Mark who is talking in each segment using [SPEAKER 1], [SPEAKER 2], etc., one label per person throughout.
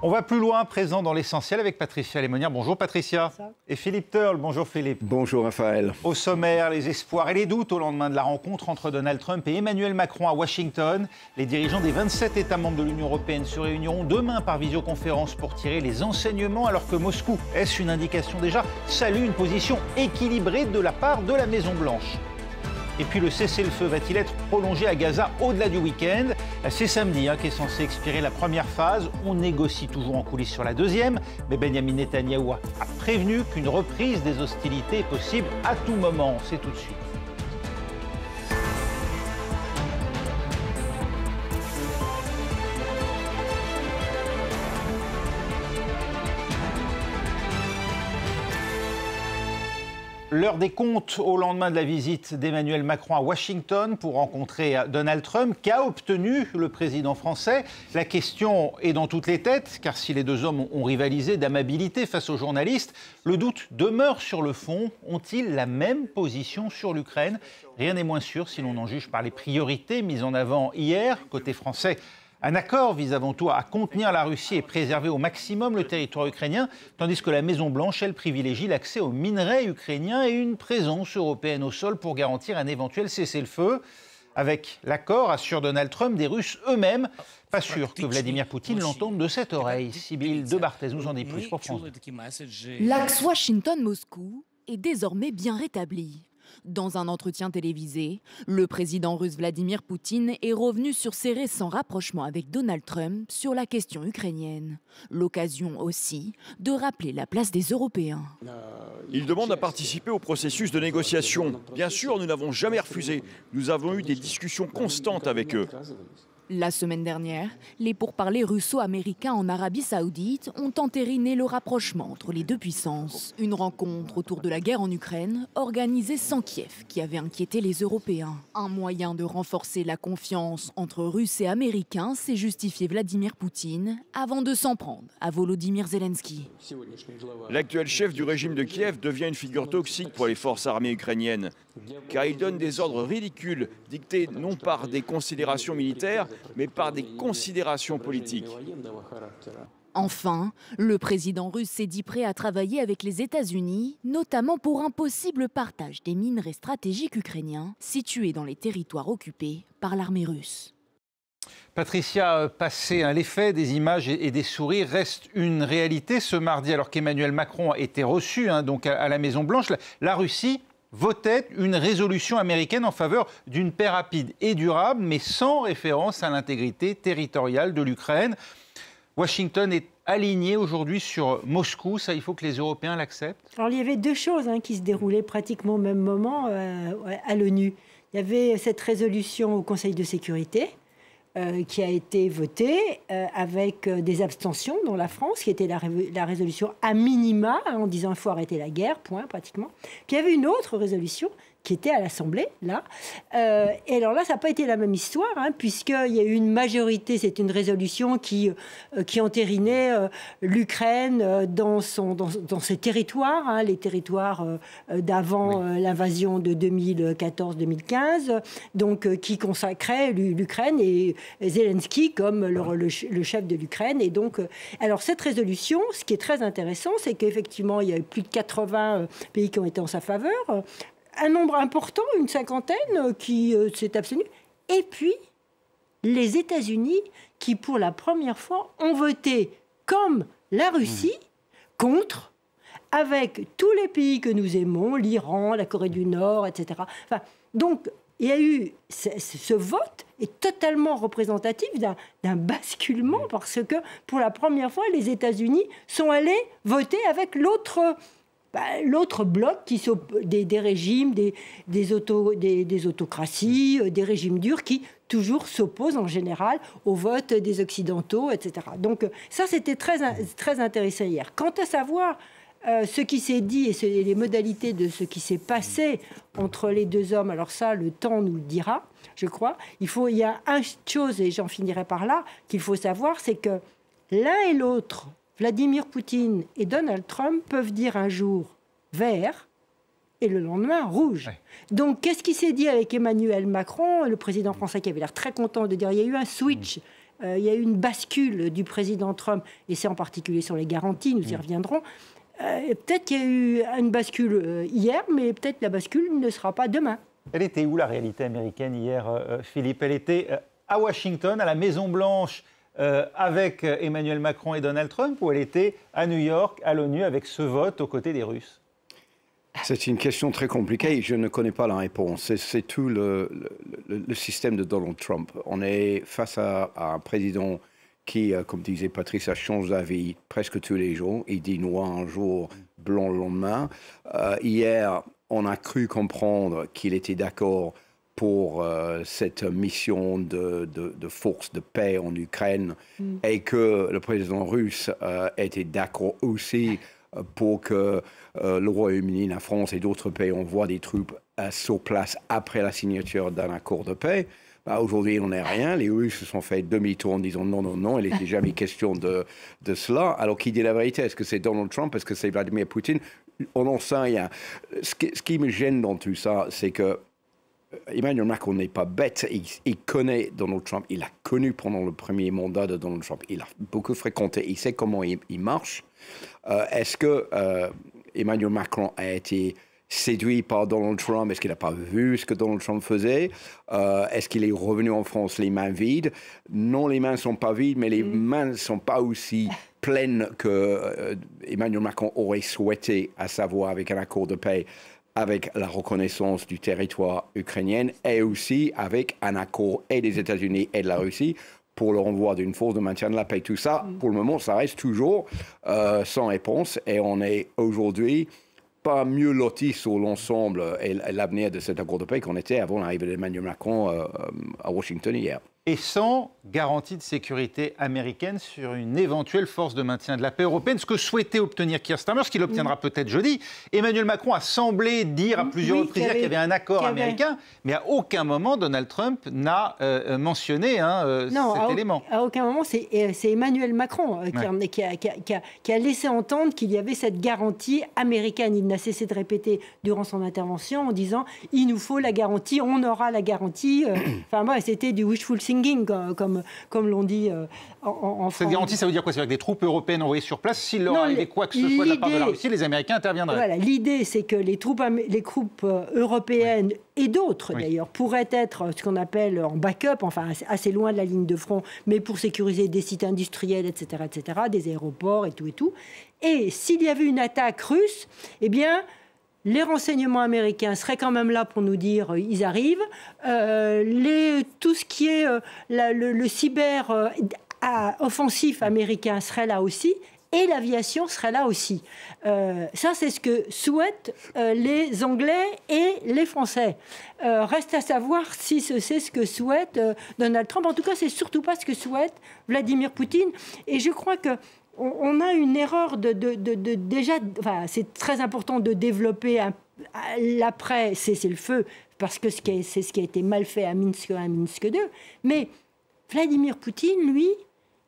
[SPEAKER 1] On va plus loin, présent dans l'essentiel avec Patricia Lémonière. Bonjour Patricia. Et Philippe Turle. Bonjour Philippe.
[SPEAKER 2] Bonjour Raphaël.
[SPEAKER 1] Au sommaire, les espoirs et les doutes au lendemain de la rencontre entre Donald Trump et Emmanuel Macron à Washington. Les dirigeants des 27 États membres de l'Union européenne se réuniront demain par visioconférence pour tirer les enseignements, alors que Moscou, est-ce une indication déjà, salue une position équilibrée de la part de la Maison-Blanche. Et puis le cessez-le-feu va-t-il être prolongé à Gaza au-delà du week-end? C'est samedi qu'est censé expirer la première phase. On négocie toujours en coulisses sur la deuxième. Mais Benyamin Netanyahou a prévenu qu'une reprise des hostilités est possible à tout moment. C'est tout de suite. L'heure des comptes au lendemain de la visite d'Emmanuel Macron à Washington pour rencontrer Donald Trump. Qu'a obtenu le président français? La question est dans toutes les têtes, car si les deux hommes ont rivalisé d'amabilité face aux journalistes, le doute demeure sur le fond. Ont-ils la même position sur l'Ukraine? Rien n'est moins sûr si l'on en juge par les priorités mises en avant hier. Côté français, un accord vise avant tout à contenir la Russie et préserver au maximum le territoire ukrainien, tandis que la Maison-Blanche, elle, privilégie l'accès aux minerais ukrainiens et une présence européenne au sol pour garantir un éventuel cessez-le-feu. Avec l'accord, assure Donald Trump, des Russes eux-mêmes. Pas sûr que Vladimir Poutine l'entende de cette oreille. Sybille de Barthez nous en dit plus pour France 2.
[SPEAKER 3] L'axe Washington-Moscou est désormais bien rétabli. Dans un entretien télévisé, le président russe Vladimir Poutine est revenu sur ses récents rapprochements avec Donald Trump sur la question ukrainienne. L'occasion aussi de rappeler la place des Européens.
[SPEAKER 4] Il demande à participer au processus de négociation. Bien sûr, nous n'avons jamais refusé. Nous avons eu des discussions constantes avec eux.
[SPEAKER 3] La semaine dernière, les pourparlers russo-américains en Arabie Saoudite ont entériné le rapprochement entre les deux puissances. Une rencontre autour de la guerre en Ukraine, organisée sans Kiev, qui avait inquiété les Européens. Un moyen de renforcer la confiance entre Russes et Américains, s'est justifié Vladimir Poutine, avant de s'en prendre à Volodymyr Zelensky.
[SPEAKER 4] L'actuel chef du régime de Kiev devient une figure toxique pour les forces armées ukrainiennes, car il donne des ordres ridicules, dictés non par des considérations militaires, mais par des considérations politiques.
[SPEAKER 3] Enfin, le président russe s'est dit prêt à travailler avec les États-Unis, notamment pour un possible partage des minerais stratégiques ukrainiens situés dans les territoires occupés par l'armée russe.
[SPEAKER 1] Patricia, passé les faits, des images et des sourires restent une réalité. Ce mardi, alors qu'Emmanuel Macron a été reçu donc à la Maison-Blanche, la Russie votait une résolution américaine en faveur d'une paix rapide et durable, mais sans référence à l'intégrité territoriale de l'Ukraine. Washington est aligné aujourd'hui sur Moscou. Ça, il faut que les Européens l'acceptent.
[SPEAKER 5] Alors, il y avait deux choses qui se déroulaient pratiquement au même moment à l'ONU. Il y avait cette résolution au Conseil de sécurité qui a été votée avec des abstentions, dont la France, qui était la résolution à minima, en disant il faut arrêter la guerre, point, pratiquement. Puis il y avait une autre résolution qui était à l'Assemblée, là. Et alors là, ça n'a pas été la même histoire, puisqu'il y a eu une majorité, c'est une résolution qui entérinait l'Ukraine dans ses territoires, les territoires d'avant l'invasion de 2014-2015, donc qui consacrait l'Ukraine et Zelensky comme le chef de l'Ukraine. Et donc, alors cette résolution, ce qui est très intéressant, c'est qu'effectivement, il y a eu plus de 80 pays qui ont été en sa faveur, un nombre important, une cinquantaine, qui s'est abstenu. Et puis, les États-Unis, qui pour la première fois ont voté comme la Russie, contre, avec tous les pays que nous aimons, l'Iran, la Corée du Nord, etc. Enfin, donc, il y a eu ce vote est totalement représentatif d'un basculement, parce que pour la première fois, les États-Unis sont allés voter avec l'autre bloc des régimes, des autocraties, des régimes durs qui toujours s'opposent en général au vote des Occidentaux, etc. Donc ça, c'était très intéressant hier. Quant à savoir ce qui s'est dit et les modalités de ce qui s'est passé entre les deux hommes, alors ça, le temps nous le dira, je crois. Il y a une chose, et j'en finirai par là, qu'il faut savoir, c'est que l'un et l'autre, Vladimir Poutine et Donald Trump, peuvent dire un jour vert et le lendemain rouge. Ouais. Donc, qu'est-ce qui s'est dit avec Emmanuel Macron, le président français qui avait l'air très content de dire il y a eu un switch il y a eu une bascule du président Trump, et c'est en particulier sur les garanties, nous y reviendrons. Peut-être qu'il y a eu une bascule hier, mais peut-être la bascule ne sera pas demain.
[SPEAKER 1] Elle était où la réalité américaine hier, Philippe? Elle était à Washington, à la Maison-Blanche, avec Emmanuel Macron et Donald Trump, ou elle était à New York, à l'ONU, avec ce vote aux côtés des Russes?
[SPEAKER 2] C'est une question très compliquée. Je ne connais pas la réponse. C'est tout le système de Donald Trump. On est face à un président qui, comme disait Patrice, change d'avis presque tous les jours. Il dit noir un jour, blanc le lendemain. Hier, on a cru comprendre qu'il était d'accord pour cette mission de force de paix en Ukraine et que le président russe était d'accord aussi pour que le Royaume-Uni, la France et d'autres pays envoient des troupes sur place après la signature d'un accord de paix. Aujourd'hui, on n'est rien. Les Russes se sont fait demi-tour en disant non, non, non, il n'était jamais question de cela. Alors, qui dit la vérité? Est-ce que c'est Donald Trump? Est-ce que c'est Vladimir Poutine? On n'en sait rien. Ce qui me gêne dans tout ça, c'est que Emmanuel Macron n'est pas bête. Il connaît Donald Trump. Il l'a connu pendant le premier mandat de Donald Trump. Il a beaucoup fréquenté. Il sait comment il marche. Est-ce que Emmanuel Macron a été séduit par Donald Trump? Est-ce qu'il n'a pas vu ce que Donald Trump faisait? Est-ce qu'il est revenu en France les mains vides? Non, les mains ne sont pas vides, mais les mains ne sont pas aussi pleines que Emmanuel Macron aurait souhaité, à savoir avec un accord de paix, avec la reconnaissance du territoire ukrainien et aussi avec un accord et des États-Unis et de la Russie pour le renvoi d'une force de maintien de la paix. Tout ça, pour le moment, ça reste toujours sans réponse et on est aujourd'hui pas mieux loti sur l'ensemble et l'avenir de cet accord de paix qu'on était avant l'arrivée d'Emmanuel Macron à Washington hier.
[SPEAKER 1] Et sans garantie de sécurité américaine sur une éventuelle force de maintien de la paix européenne, ce que souhaitait obtenir Keir Starmer, ce qu'il obtiendra peut-être jeudi. Emmanuel Macron a semblé dire à plusieurs reprises qu'il y avait un accord américain, mais à aucun moment Donald Trump n'a mentionné cet élément.
[SPEAKER 5] À aucun moment, c'est Emmanuel Macron qui a laissé entendre qu'il y avait cette garantie américaine. Il n'a cessé de répéter durant son intervention en disant « il nous faut la garantie, on aura la garantie ». Enfin, moi, c'était du wishful thinking, comme l'on dit en France.
[SPEAKER 1] Cette garantie, ça veut dire quoi? C'est-à-dire que des troupes européennes envoyées sur place, s'il leur arrivait quoi que ce soit de la part de la Russie, les Américains interviendraient.
[SPEAKER 5] Voilà, l'idée, c'est que les troupes européennes et d'autres, d'ailleurs, pourraient être ce qu'on appelle en backup, enfin assez loin de la ligne de front, mais pour sécuriser des sites industriels, etc., des aéroports et tout et tout. Et s'il y avait une attaque russe, eh bien, les renseignements américains seraient quand même là pour nous dire ils arrivent. Tout ce qui est le cyber offensif américain serait là aussi. Et l'aviation serait là aussi. Ça, c'est ce que souhaitent les Anglais et les Français. Reste à savoir si c'est ce que souhaite Donald Trump. En tout cas, c'est surtout pas ce que souhaite Vladimir Poutine. Et je crois que on a une erreur déjà. Enfin, c'est très important de développer l'après cessez-le-feu parce que c'est ce qui a été mal fait à Minsk 1, Minsk 2. Mais Vladimir Poutine, lui,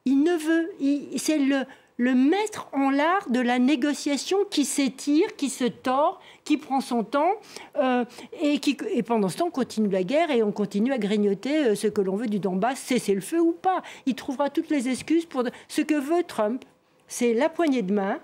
[SPEAKER 5] il ne veut. C'est le maître en l'art de la négociation qui s'étire, qui se tord, qui prend son temps et pendant ce temps, on continue la guerre et on continue à grignoter ce que l'on veut du Donbass, cesser le feu ou pas. Il trouvera toutes les excuses pour ce que veut Trump. C'est la poignée de main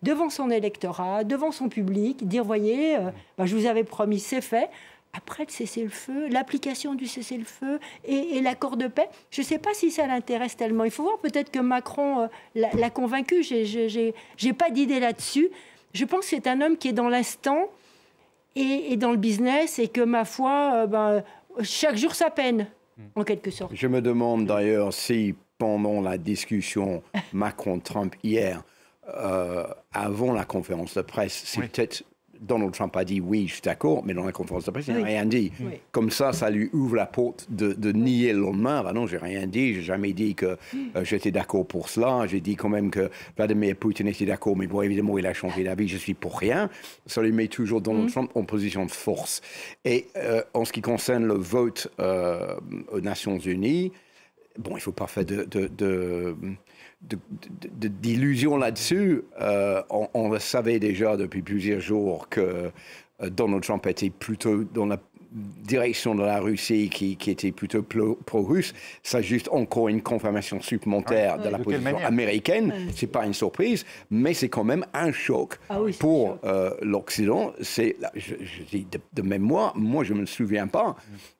[SPEAKER 5] devant son électorat, devant son public, dire, voyez, je vous avais promis, c'est fait. Après le cessez-le-feu, l'application du cessez-le-feu et l'accord de paix, je ne sais pas si ça l'intéresse tellement. Il faut voir, peut-être que Macron l'a convaincu. J'ai pas d'idée là-dessus. Je pense que c'est un homme qui est dans l'instant et dans le business et que, ma foi, chaque jour sa peine, en quelque sorte.
[SPEAKER 2] Je me demande d'ailleurs si, pendant la discussion Macron-Trump hier, avant la conférence de presse, c'est peut-être Donald Trump a dit oui, je suis d'accord, mais dans la conférence de presse, il n'a rien dit. Oui. Comme ça lui ouvre la porte de nier le lendemain. Ben non, j'ai rien dit, j'ai jamais dit que j'étais d'accord pour cela. J'ai dit quand même que Vladimir Poutine était d'accord, mais bon, évidemment, il a changé d'avis, je suis pour rien. Ça lui met toujours Donald Trump en position de force. Et en ce qui concerne le vote aux Nations Unies, bon, il ne faut pas faire d'illusions là-dessus. On le savait déjà depuis plusieurs jours que Donald Trump était plutôt dans direction de la Russie qui était plutôt pro-russe, c'est juste encore une confirmation supplémentaire de la position américaine. C'est pas une surprise, mais c'est quand même un choc pour l'Occident. Je dis de mémoire, moi je me souviens pas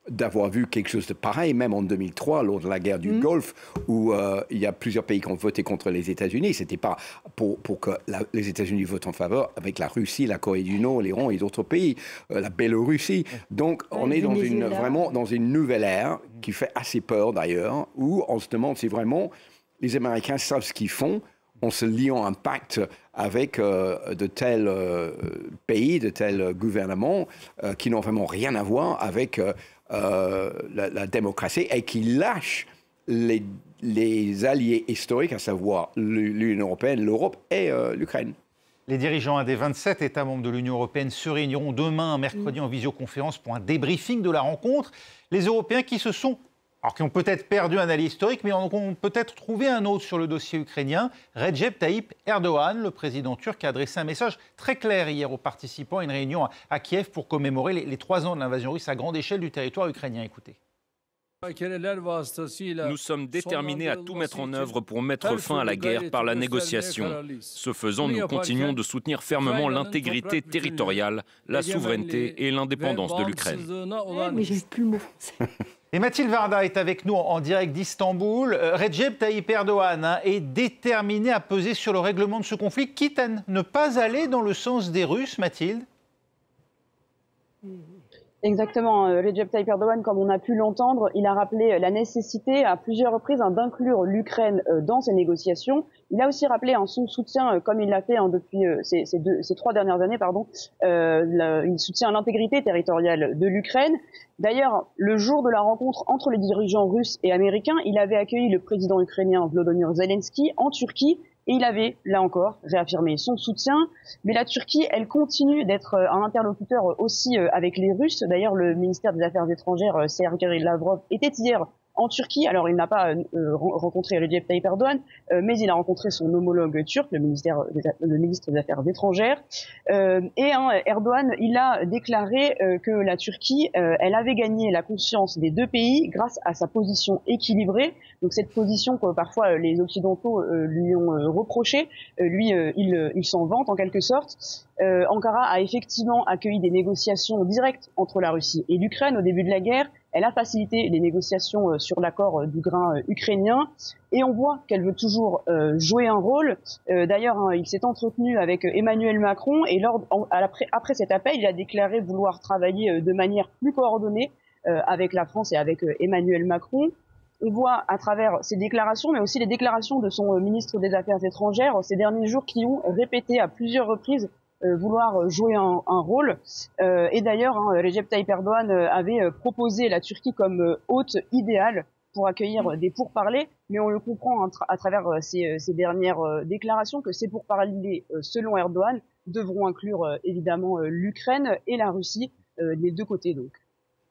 [SPEAKER 2] d'avoir vu quelque chose de pareil, même en 2003, lors de la guerre du Golfe, où il y a plusieurs pays qui ont voté contre les États-Unis. C'était pas pour que les États-Unis votent en faveur avec la Russie, la Corée du Nord, l'Iran et d'autres pays, la Biélorussie. Donc on est vraiment dans une nouvelle ère qui fait assez peur d'ailleurs, où on se demande si vraiment les Américains savent ce qu'ils font en se liant un pacte avec de tels pays, de tels gouvernements qui n'ont vraiment rien à voir avec la démocratie et qui lâchent les alliés historiques, à savoir l'Union européenne, l'Europe et l'Ukraine.
[SPEAKER 1] Les dirigeants des 27 États membres de l'Union européenne se réuniront demain, mercredi, en visioconférence pour un débriefing de la rencontre. Les Européens qui ont peut-être perdu un allié historique, mais ont peut-être trouvé un autre sur le dossier ukrainien. Recep Tayyip Erdogan, le président turc, a adressé un message très clair hier aux participants à une réunion à Kiev pour commémorer les 3 ans de l'invasion russe à grande échelle du territoire ukrainien. Écoutez.
[SPEAKER 6] Nous sommes déterminés à tout mettre en œuvre pour mettre fin à la guerre par la négociation. Ce faisant, nous continuons de soutenir fermement l'intégrité territoriale, la souveraineté et l'indépendance de l'Ukraine.
[SPEAKER 5] Mais j'ai plus le mot.
[SPEAKER 1] Et Mathilde Varda est avec nous en direct d'Istanbul. Recep Tayyip Erdogan est déterminé à peser sur le règlement de ce conflit, quitte à ne pas aller dans le sens des Russes, Mathilde.
[SPEAKER 7] Exactement. Recep Tayyip Erdogan, comme on a pu l'entendre, il a rappelé la nécessité à plusieurs reprises d'inclure l'Ukraine dans ces négociations. Il a aussi rappelé son soutien, comme il l'a fait depuis ces 3 dernières années, il soutient l'intégrité territoriale de l'Ukraine. D'ailleurs, le jour de la rencontre entre les dirigeants russes et américains, il avait accueilli le président ukrainien Volodymyr Zelensky en Turquie. Et il avait, là encore, réaffirmé son soutien. Mais la Turquie, elle continue d'être un interlocuteur aussi avec les Russes. D'ailleurs, le ministère des Affaires étrangères, Sergei Lavrov, était hier en Turquie. Alors, il n'a pas rencontré Recep Tayyip Erdogan, mais il a rencontré son homologue turc, le ministre des Affaires étrangères. Erdogan, il a déclaré que la Turquie, elle avait gagné la confiance des 2 pays grâce à sa position équilibrée. Donc cette position que parfois les Occidentaux lui ont reprochée, il s'en vante en quelque sorte. Ankara a effectivement accueilli des négociations directes entre la Russie et l'Ukraine au début de la guerre. Elle a facilité les négociations sur l'accord du grain ukrainien et on voit qu'elle veut toujours jouer un rôle. D'ailleurs, il s'est entretenu avec Emmanuel Macron et après cet appel, il a déclaré vouloir travailler de manière plus coordonnée avec la France et avec Emmanuel Macron. On voit à travers ces déclarations, mais aussi les déclarations de son ministre des Affaires étrangères ces derniers jours qui ont répété à plusieurs reprises vouloir jouer un rôle. Et d'ailleurs, Recep Tayyip Erdogan avait proposé la Turquie comme hôte idéale pour accueillir des pourparlers, mais on le comprend à travers ces dernières déclarations que ces pourparlers, selon Erdogan, devront inclure évidemment l'Ukraine et la Russie, les 2 côtés donc.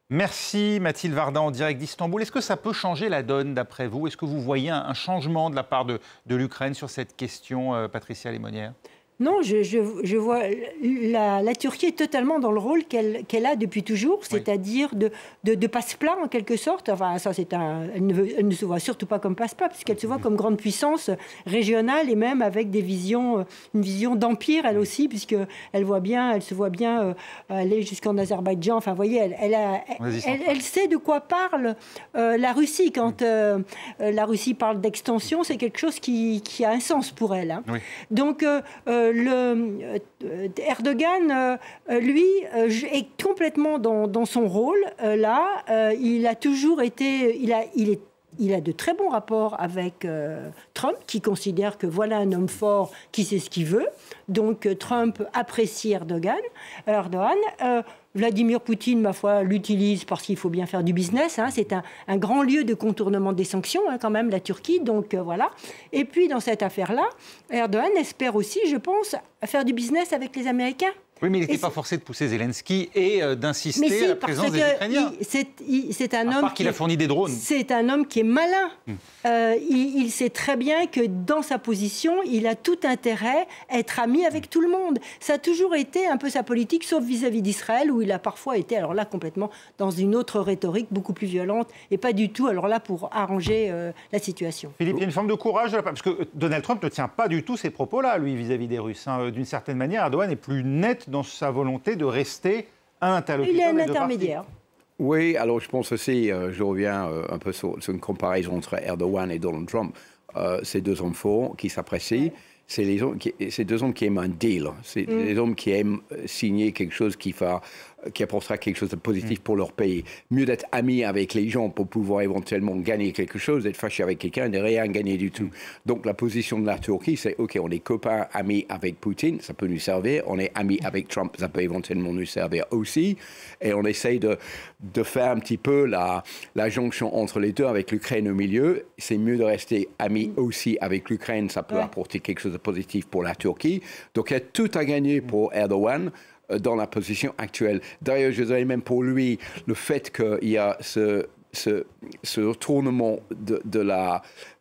[SPEAKER 1] Merci Mathilde Varda en direct d'Istanbul. Est-ce que ça peut changer la donne d'après vous? Est-ce que vous voyez un changement de la part de l'Ukraine sur cette question, Patricia Lémonière?
[SPEAKER 5] Non, je vois la Turquie est totalement dans le rôle qu'elle a depuis toujours, c'est-à-dire de passe-plat en quelque sorte. Enfin, ça, elle ne se voit surtout pas comme passe-plat, puisqu'elle se voit comme grande puissance régionale et même avec une vision d'empire, elle aussi, puisqu'elle se voit bien aller jusqu'en Azerbaïdjan. Enfin, vous voyez, elle sait de quoi parle la Russie. Quand la Russie parle d'extension, c'est quelque chose qui a un sens pour elle. Hein. Oui. Donc, Erdogan, lui, est complètement dans son rôle. Il a toujours été... Il a de très bons rapports avec Trump, qui considère que voilà un homme fort qui sait ce qu'il veut. Donc Trump apprécie Erdogan. Vladimir Poutine, ma foi, l'utilise parce qu'il faut bien faire du business. Hein. C'est un grand lieu de contournement des sanctions, hein, quand même, la Turquie. Donc voilà. Et puis dans cette affaire-là, Erdogan espère aussi, je pense, faire du business avec les Américains.
[SPEAKER 1] Oui, mais il n'était pas forcé de pousser Zelensky et d'insister à la présence des Ukrainiens.
[SPEAKER 5] C'est un homme
[SPEAKER 1] qu'il a fourni des drones.
[SPEAKER 5] C'est un homme qui est malin. Il sait très bien que dans sa position, il a tout intérêt à être ami avec tout le monde. Ça a toujours été un peu sa politique, sauf vis-à-vis d'Israël, où il a parfois été, alors là, complètement dans une autre rhétorique, beaucoup plus violente, et pas du tout, alors là, pour arranger la situation.
[SPEAKER 1] Philippe, il y a une forme de courage de la part, parce que Donald Trump ne tient pas du tout ces propos-là, lui, vis-à-vis des Russes. D'une certaine manière, Erdogan est plus net dans sa volonté de rester un interlocuteur.
[SPEAKER 5] Il est un intermédiaire.
[SPEAKER 2] Oui, alors je pense aussi, je reviens un peu sur une comparaison entre Erdogan et Donald Trump. Ces deux hommes forts qui s'apprécient, c'est deux hommes qui aiment un deal. C'est des hommes qui aiment signer quelque chose qui apportera quelque chose de positif pour leur pays. Mieux d'être amis avec les gens pour pouvoir éventuellement gagner quelque chose, d'être fâché avec quelqu'un et de rien gagner du tout. Donc la position de la Turquie, c'est OK, on est copains, amis avec Poutine, ça peut nous servir. On est amis avec Trump, ça peut éventuellement nous servir aussi. Et on essaye de faire un petit peu la jonction entre les deux avec l'Ukraine au milieu. C'est mieux de rester amis aussi avec l'Ukraine, ça peut apporter quelque chose de positif pour la Turquie. Donc il y a tout à gagner pour Erdogan dans la position actuelle. D'ailleurs, je dirais même pour lui, le fait qu'il y a ce retournement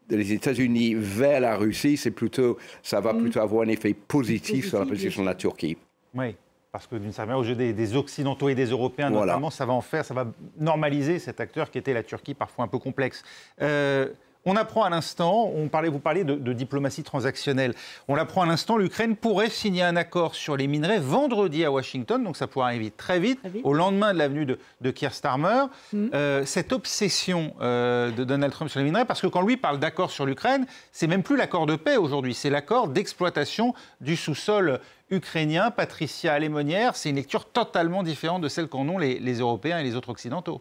[SPEAKER 2] des États-Unis vers la Russie, ça va plutôt avoir un effet positif sur la position de la Turquie.
[SPEAKER 1] Oui, parce que d'une certaine manière, aux yeux des Occidentaux et des Européens notamment, ça va normaliser cet acteur qui était la Turquie, parfois un peu complexe. On apprend à l'instant, vous parliez de diplomatie transactionnelle, on l'apprend à l'instant, l'Ukraine pourrait signer un accord sur les minerais vendredi à Washington, donc ça pourrait arriver très vite, au lendemain de l'avenue de Keir Starmer. Cette obsession de Donald Trump sur les minerais, parce que quand lui parle d'accord sur l'Ukraine, c'est même plus l'accord de paix aujourd'hui, c'est l'accord d'exploitation du sous-sol ukrainien. Patricia Lémonière, c'est une lecture totalement différente de celle qu'en ont les Européens et les autres Occidentaux.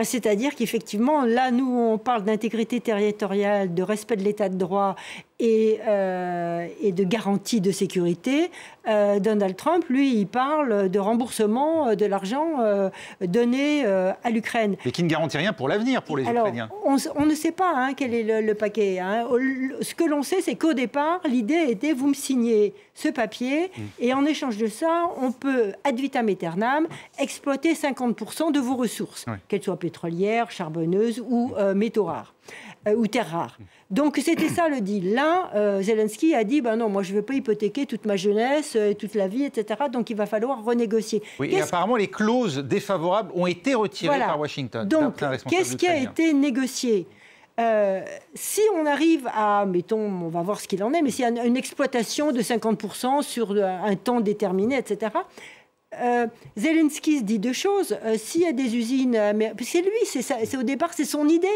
[SPEAKER 5] C'est-à-dire qu'effectivement, là, nous, on parle d'intégrité territoriale, de respect de l'état de droit et de garantie de sécurité. Donald Trump, lui, il parle de remboursement de l'argent donné à l'Ukraine.
[SPEAKER 1] Et qui ne garantit rien pour l'avenir, pour les Ukrainiens.
[SPEAKER 5] On ne sait pas quel est le paquet. Ce que l'on sait, c'est qu'au départ, l'idée était, vous me signez ce papier, et en échange de ça, on peut, ad vitam aeternam, exploiter 50% de vos ressources, qu'elles soient pétrolières, charbonneuses ou métaux rares. Ou terres rares. Donc c'était ça le deal. Là, Zelensky a dit, non, moi je ne veux pas hypothéquer toute ma jeunesse, toute la vie, etc. Donc il va falloir renégocier.
[SPEAKER 1] Oui, et apparemment les clauses défavorables ont été retirées par Washington.
[SPEAKER 5] Donc qu'est-ce qui a été négocié ? Si on arrive à, mettons, on va voir ce qu'il en est, mais s'il y a une exploitation de 50% sur un temps déterminé, etc., Zelensky se dit deux choses. S'il y a des usines, parce que lui, au départ, c'est son idée,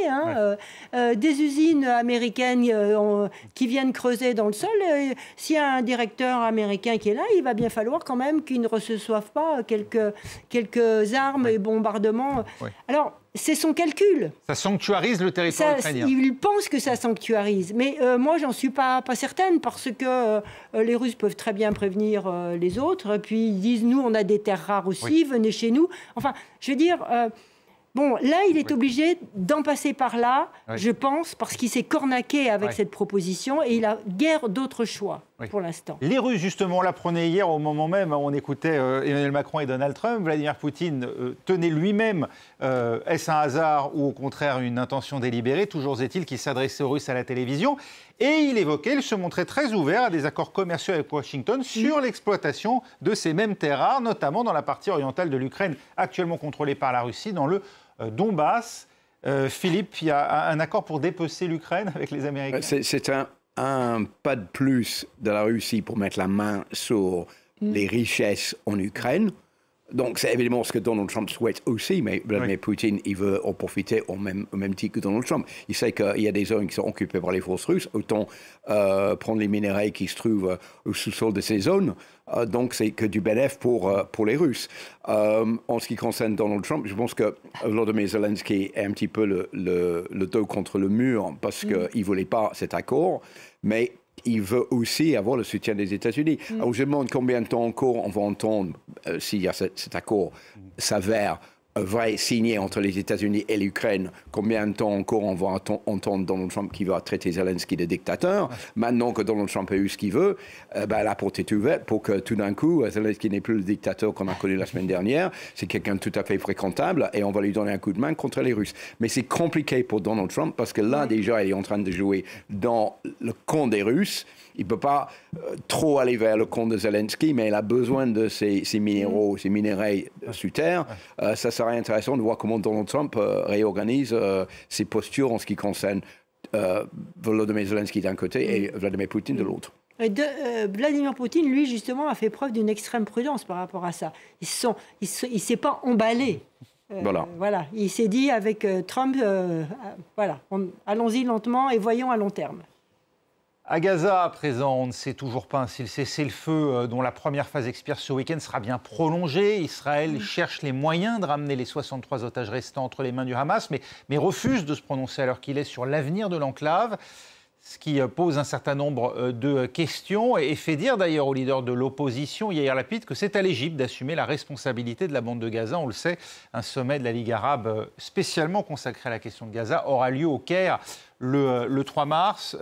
[SPEAKER 5] des usines américaines qui viennent creuser dans le sol. S'il y a un directeur américain qui est là, il va bien falloir quand même qu'il ne reçoive pas quelques armes et bombardements. Alors, c'est son calcul.
[SPEAKER 1] Ça sanctuarise le territoire ukrainien.
[SPEAKER 5] Il pense que ça sanctuarise. Mais moi, j'en suis pas certaine, parce que les Russes peuvent très bien prévenir les autres. Puis ils disent, nous, on a des terres rares aussi, venez chez nous. Enfin, je veux dire... là, il est obligé d'en passer par là, je pense, parce qu'il s'est cornaqué avec cette proposition et il a guère d'autres choix pour l'instant.
[SPEAKER 1] Les Russes, justement, on l'apprenait hier au moment même, on écoutait Emmanuel Macron et Donald Trump. Vladimir Poutine tenait lui-même, est-ce un hasard ou au contraire une intention délibérée? Toujours est-il qu'il s'adressait aux Russes à la télévision. Et il se montrait très ouvert à des accords commerciaux avec Washington sur l'exploitation de ces mêmes terres rares, notamment dans la partie orientale de l'Ukraine, actuellement contrôlée par la Russie, dans le Donbass. Philippe, il y a un accord pour dépecer l'Ukraine avec les Américains?
[SPEAKER 2] C'est un pas de plus de la Russie pour mettre la main sur les richesses en Ukraine. Donc, c'est évidemment ce que Donald Trump souhaite aussi, mais Vladimir Poutine, il veut en profiter au même titre que Donald Trump. Il sait qu'il y a des zones qui sont occupées par les forces russes, autant prendre les minerais qui se trouvent au sous-sol de ces zones. Donc, c'est que du bénéfice pour les Russes. En ce qui concerne Donald Trump, je pense que Volodymyr Zelensky est un petit peu le dos contre le mur parce qu'il ne voulait pas cet accord, mais il veut aussi avoir le soutien des États-Unis. Alors, je me demande combien de temps encore on va entendre, s'il y a cet accord, s'avère vrai signé entre les États-Unis et l'Ukraine, combien de temps encore on va entendre Donald Trump qui va traiter Zelensky de dictateur? Maintenant que Donald Trump a eu ce qu'il veut, la porte est ouverte pour que tout d'un coup, Zelensky n'est plus le dictateur qu'on a connu la semaine dernière. C'est quelqu'un de tout à fait fréquentable et on va lui donner un coup de main contre les Russes. Mais c'est compliqué pour Donald Trump parce que là, déjà, il est en train de jouer dans le camp des Russes. Il ne peut pas trop aller vers le camp de Zelensky, mais il a besoin de ces minéraux, ces minerais sous terre. Ça serait intéressant de voir comment Donald Trump réorganise ses postures en ce qui concerne Volodymyr Zelensky d'un côté et Vladimir Poutine de l'autre.
[SPEAKER 5] Vladimir Poutine, lui, justement, a fait preuve d'une extrême prudence par rapport à ça. Il ne s'est pas emballé. Voilà. Il s'est dit avec Trump, allons-y lentement et voyons à long terme.
[SPEAKER 1] À Gaza, à présent, on ne sait toujours pas si le cessez-le-feu dont la première phase expire ce week-end sera bien prolongé. Israël cherche les moyens de ramener les 63 otages restants entre les mains du Hamas, mais refuse de se prononcer à l'heure qu'il est sur l'avenir de l'enclave, ce qui pose un certain nombre de questions et fait dire d'ailleurs au leader de l'opposition, Yair Lapid, que c'est à l'Égypte d'assumer la responsabilité de la bande de Gaza. On le sait, un sommet de la Ligue arabe spécialement consacré à la question de Gaza aura lieu au Caire le 3 mars.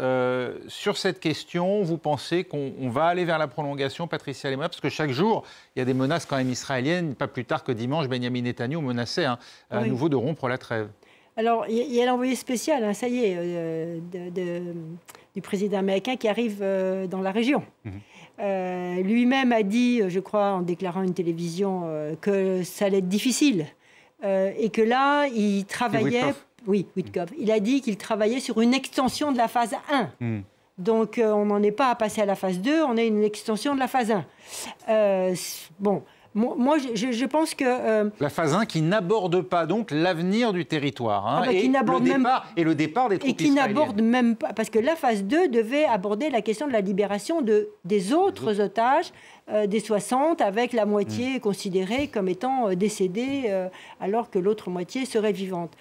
[SPEAKER 1] Sur cette question, vous pensez qu'on va aller vers la prolongation, Patricia Lemoine, parce que chaque jour, il y a des menaces quand même israéliennes. Pas plus tard que dimanche, Benyamin Netanyahou menaçait à nouveau de rompre la trêve. Alors,
[SPEAKER 5] il y a l'envoyé spécial, ça y est, du président américain qui arrive dans la région. Lui-même a dit, je crois, en déclarant une télévision, que ça allait être difficile. Et que là, il travaillait... Oui, Witkoff. Il a dit qu'il travaillait sur une extension de la phase 1. Donc, on n'en est pas à passer à la phase 2, on a une extension de la phase 1. Moi, je pense que...
[SPEAKER 1] La phase 1 qui n'aborde pas donc l'avenir du territoire et le départ des troupes israéliennes. Et qui n'aborde
[SPEAKER 5] même pas... Parce que la phase 2 devait aborder la question de la libération des autres otages, des 60, avec la moitié considérée comme étant décédée, alors que l'autre moitié serait vivante.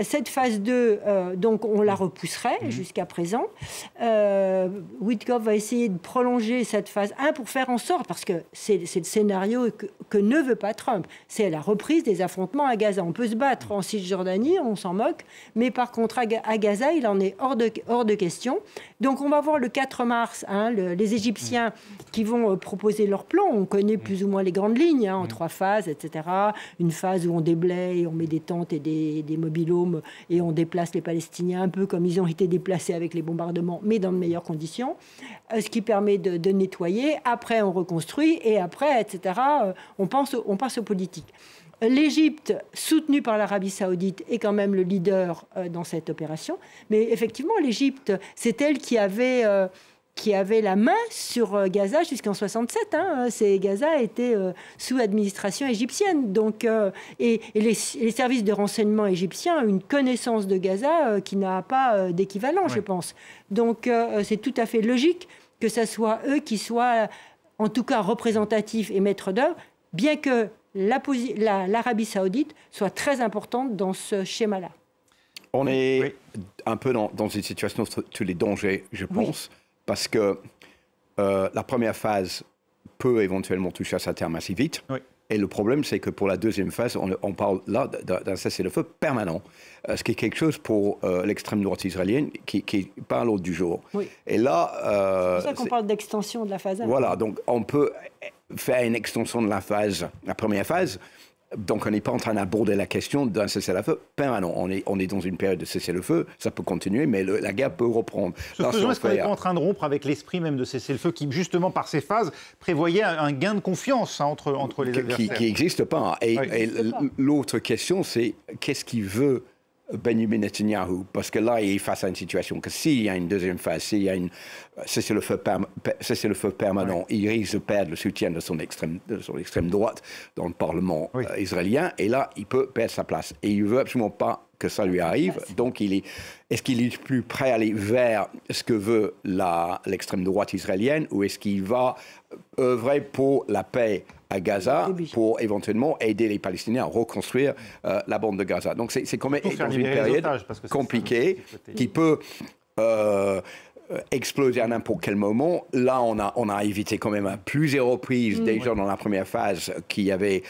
[SPEAKER 5] Cette phase 2, donc on la repousserait jusqu'à présent. Witkoff va essayer de prolonger cette phase 1 pour faire en sorte, parce que c'est le scénario que ne veut pas Trump, c'est la reprise des affrontements à Gaza. On peut se battre en Cisjordanie, on s'en moque, mais par contre à Gaza, il en est hors de question. Donc on va voir le 4 mars les Égyptiens qui vont proposer leur plan. On connaît plus ou moins les grandes lignes, en 3 phases, etc. Une phase où on déblaye, on met des tentes et des mobil-homes et on déplace les Palestiniens un peu comme ils ont été déplacés avec les bombardements, mais dans de meilleures conditions, ce qui permet de nettoyer. Après, on reconstruit et après, etc., on passe aux politiques. L'Égypte, soutenue par l'Arabie saoudite, est quand même le leader dans cette opération. Mais effectivement, l'Égypte, c'est elle qui avait la main sur Gaza jusqu'en 67. Gaza était sous administration égyptienne. Donc, et les services de renseignement égyptiens ont une connaissance de Gaza qui n'a pas d'équivalent, je pense. Donc, c'est tout à fait logique que ce soit eux qui soient, en tout cas, représentatifs et maîtres d'œuvre, bien que l'Arabie saoudite soit très importante dans ce schéma-là.
[SPEAKER 2] On est un peu dans une situation de tous les dangers, je pense, parce que la première phase peut éventuellement toucher à sa terme assez vite. Et le problème, c'est que pour la deuxième phase, on parle là d'un cessez-le-feu permanent, ce qui est quelque chose pour l'extrême droite israélienne qui n'est pas à l'ordre du jour. Et là,
[SPEAKER 5] c'est pour ça qu'on parle d'extension de la phase 1.
[SPEAKER 2] Voilà, donc on peut faire une extension de la première phase. Donc, on n'est pas en train d'aborder la question d'un cessez-le-feu permanent. On est dans une période de cessez-le-feu, ça peut continuer, mais la guerre peut reprendre.
[SPEAKER 1] Est-ce qu'on n'est pas en train de rompre avec l'esprit même de cessez-le-feu qui, justement, par ces phases, prévoyait un gain de confiance entre les adversaires
[SPEAKER 2] qui n'existe pas. Et l'autre question, c'est qu'est-ce qu'il veut Benjamin Netanyahou, parce que là, il est face à une situation que s'il y a une deuxième phase, s'il y a une cessez-le-feu permanent, il risque de perdre le soutien de son extrême droite dans le Parlement israélien, et là, il peut perdre sa place. Et il ne veut absolument pas que ça lui arrive. Donc, est-ce qu'il est plus prêt à aller vers ce que veut l'extrême droite israélienne, ou est-ce qu'il va œuvrer pour la paix à Gaza pour éventuellement aider les Palestiniens à reconstruire la bande de Gaza. Donc c'est quand même dans une période compliquée qui peut exploser à n'importe quel moment. Là, on a évité quand même à plusieurs reprises, déjà dans la première phase, qu'il y avait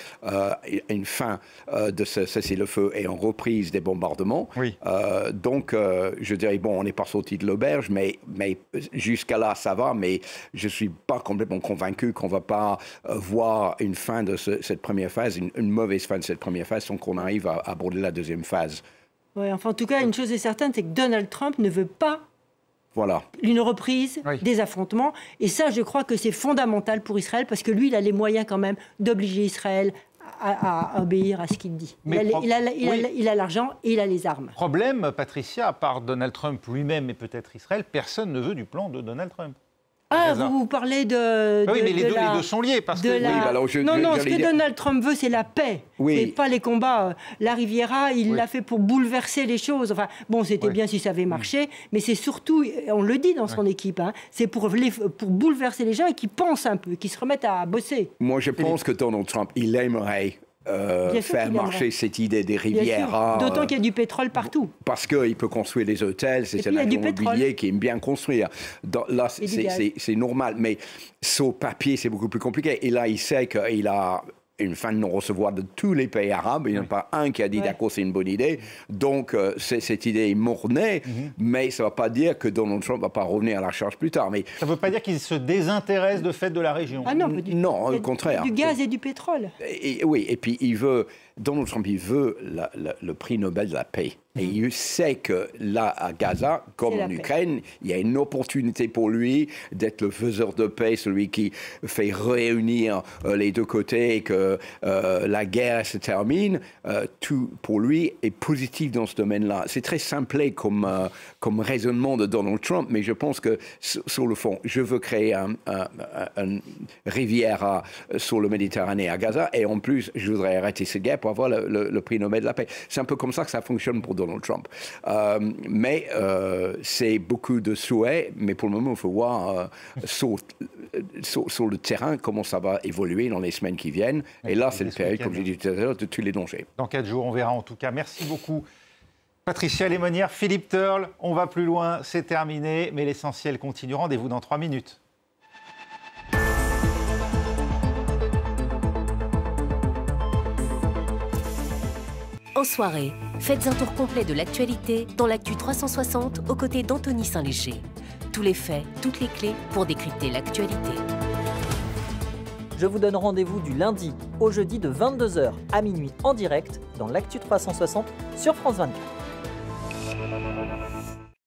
[SPEAKER 2] une fin de ce cessez-le-feu et une reprise des bombardements.
[SPEAKER 1] Oui.
[SPEAKER 2] Donc, je dirais, bon, on n'est pas sorti de l'auberge, mais jusqu'à là, ça va, mais je ne suis pas complètement convaincu qu'on ne va pas voir une fin de cette première phase, une mauvaise fin de cette première phase, sans qu'on arrive à aborder la deuxième phase.
[SPEAKER 5] Ouais, enfin, en tout cas, une chose est certaine, c'est que Donald Trump ne veut pas une reprise des affrontements. Et ça, je crois que c'est fondamental pour Israël, parce que lui, il a les moyens quand même d'obliger Israël à obéir à ce qu'il dit. Il a l'argent et il a les armes.
[SPEAKER 1] Problème, Patricia, à part Donald Trump lui-même et peut-être Israël, personne ne veut du plan de Donald Trump.
[SPEAKER 5] Ah, vous parlez de...
[SPEAKER 1] Oui, mais les deux sont liés. Parce que
[SPEAKER 5] ce que Donald Trump veut, c'est la paix. Et pas les combats. La Riviera, il l'a fait pour bouleverser les choses. Enfin, bon, c'était bien si ça avait marché, mais c'est surtout, on le dit dans son équipe, hein, c'est pour bouleverser les gens et qui pensent un peu, qui se remettent à bosser.
[SPEAKER 2] Moi, je pense que Donald Trump, il aimerait... faire marcher cette idée des rivières.
[SPEAKER 5] D'autant qu'il y a du pétrole partout.
[SPEAKER 2] Parce qu'il peut construire des hôtels, c'est un agent immobilier qui aime bien construire. Là, c'est normal, mais sur papier, c'est beaucoup plus compliqué. Et là, il sait qu'il a une fin de non-recevoir de tous les pays arabes. Il n'y en a pas un qui a dit d'accord, c'est une bonne idée. Donc, cette idée est mornée, mais ça ne va pas dire que Donald Trump ne va pas revenir à la charge plus tard. Mais
[SPEAKER 1] ça ne veut pas dire qu'il se désintéresse de fait de la région.
[SPEAKER 5] Ah non,
[SPEAKER 2] non, au contraire.
[SPEAKER 5] Du gaz et du pétrole.
[SPEAKER 2] Oui, et puis Donald Trump, il veut le prix Nobel de la paix. Et il sait que là, à Gaza, comme en Ukraine, il y a une opportunité pour lui d'être le faiseur de paix, celui qui fait réunir les deux côtés et que la guerre se termine. Tout, pour lui, est positif dans ce domaine-là. C'est très simplé comme raisonnement de Donald Trump, mais je pense que, sur le fond, je veux créer une rivière sur le Méditerranée à Gaza, et en plus, je voudrais arrêter cette guerre pour avoir le prix Nobel de la paix. C'est un peu comme ça que ça fonctionne pour Donald Trump. Mais c'est beaucoup de souhaits, mais pour le moment, il faut voir sur le terrain comment ça va évoluer dans les semaines qui viennent. Et là, c'est le période, comme j'ai dit tout à l'heure, de tous les dangers.
[SPEAKER 1] Dans 4 jours, on verra en tout cas. Merci beaucoup. Patricia Lémonière, Philippe Turle, on va plus loin, c'est terminé, mais l'essentiel continue. Rendez-vous dans 3 minutes.
[SPEAKER 8] En soirée, faites un tour complet de l'actualité dans l'Actu 360 aux côtés d'Anthony Saint-Léger. Tous les faits, toutes les clés pour décrypter l'actualité.
[SPEAKER 9] Je vous donne rendez-vous du lundi au jeudi de 22h à minuit en direct dans l'Actu 360 sur France 24.